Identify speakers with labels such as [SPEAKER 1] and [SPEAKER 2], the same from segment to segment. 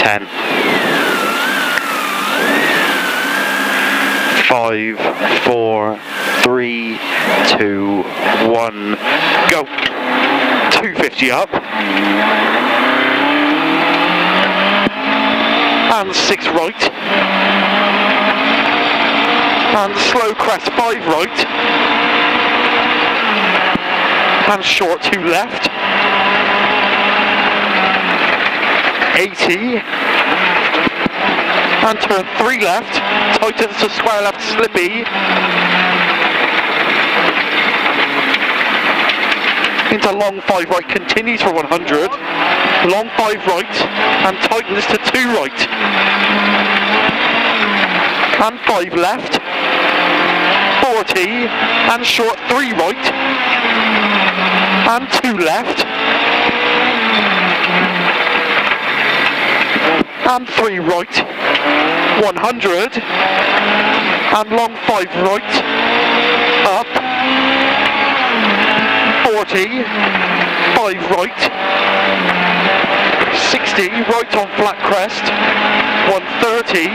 [SPEAKER 1] 10, 5, 4, 3, 2, 1, go. 250 up. And 6 right. And slow crest 5 right. And short 2 left. 80. And turn 3 left. Tightens to square left slippy. Into long 5 right, continues for 100. Long 5 right, and tightens to 2 right. And 5 left. 40, and short 3 right. And 2 left. And 3 right. 100. And long 5 right. Up. 40, 5 right, 60, right on flat crest, 130,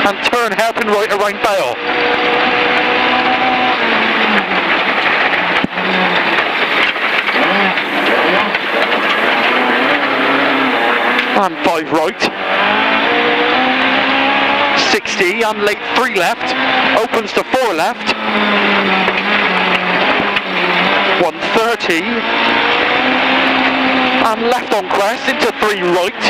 [SPEAKER 1] and turn hairpin right around bail. And 5 right, 60, and late 3 left, opens to 4 left, 130, and left on crest into 3 right,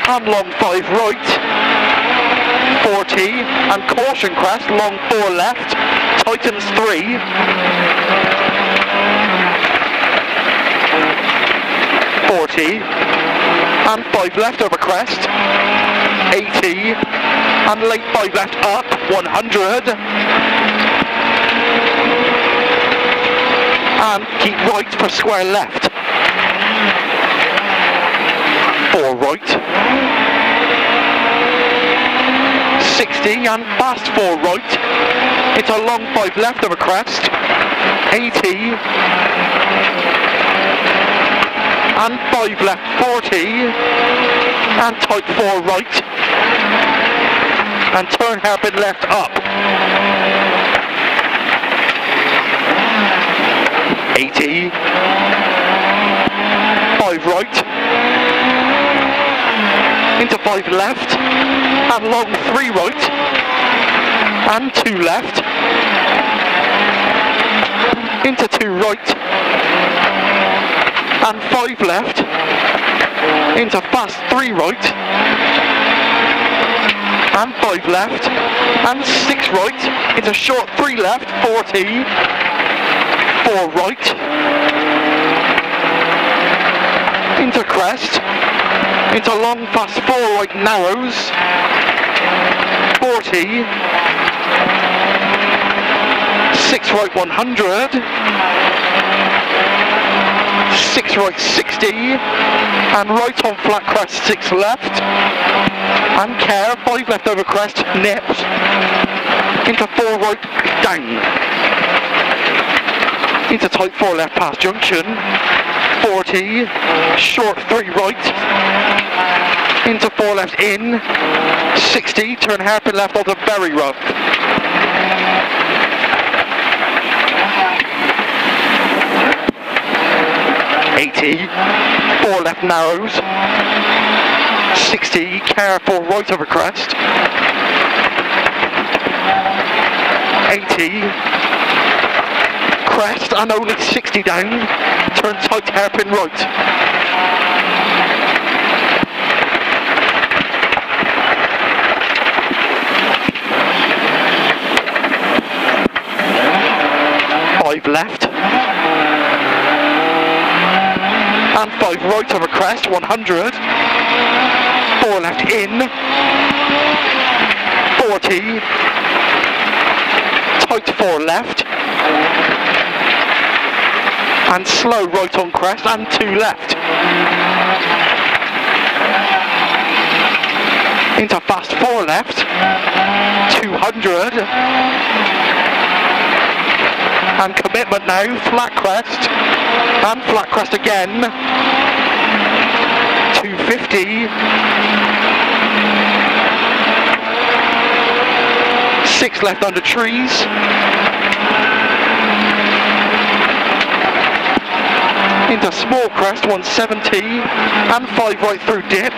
[SPEAKER 1] and long 5 right, 40, and caution crest, long 4 left, tightens 3, 40, and 5 left over crest, 80, and late 5 left up, 100, and keep right for square left, 4 right, 60, and fast 4 right, into long 5 left over crest, 80, and 5 left 40, and tight 4 right, and turn hairpin left up, 80, 5 right, into 5 left, and long 3 right, and 2 left, into 2 right, and 5 left, into fast 3 right, and 5 left, and 6 right, into short 3 left, 40, 4 right, into crest, into long fast 4 right narrows, 40, 6 right 100, 6 right 60, and right on flat crest 6 left, and care, 5 left over crest, nips, into 4 right down, into tight 4 left past junction, 40, short 3 right, into 4 left in, 60, turn hairpin left onto very rough, 80, 4 left narrows, 60, careful right over crest, 80, crest and only 60 down, turn tight hairpin right. Left and 5 right over crest 100, 4 left in, 40, tight 4 left, and slow right on crest and 2 left, into fast 4 left, 200, And commitment now, flat crest, and flat crest again. 250. 6 left under trees. Into small crest, 170, and 5 right through dip.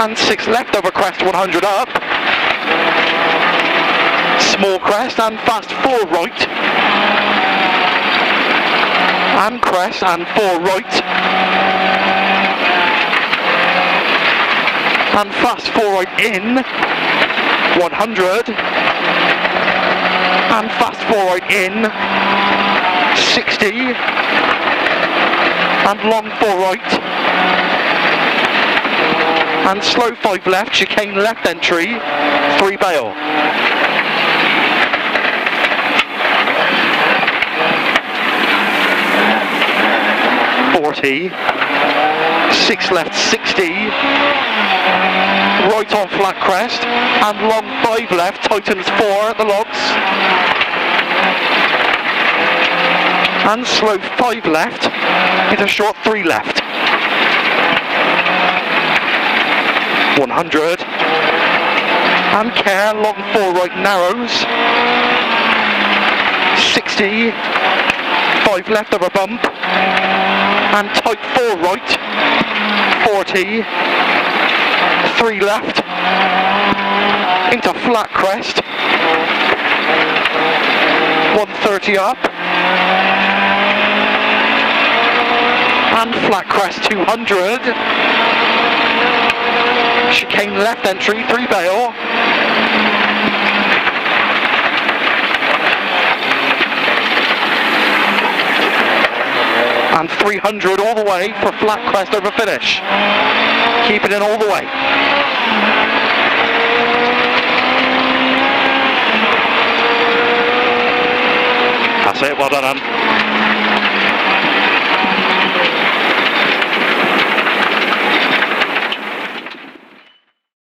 [SPEAKER 1] And 6 left over crest, 100 up. Small crest and fast 4 right. And crest and 4 right. And fast 4 right in. 100. And fast 4 right in. 60. And long 4 right. And slow 5 left, chicane left entry, 3 bail. 40, 6 left 60, right on flat crest, and long 5 left, tightens 4 at the logs. And slow 5 left, into short 3 left. 100, and care, long 4 right narrows, 60, 5 left over bump, and tight 4 right, 40, 3 left, into flat crest, 130 up, and flat crest 200, chicane left entry, 3 bail, and 300 all the way for flat crest over finish. Keep it in all the way. That's it, well done, Anne.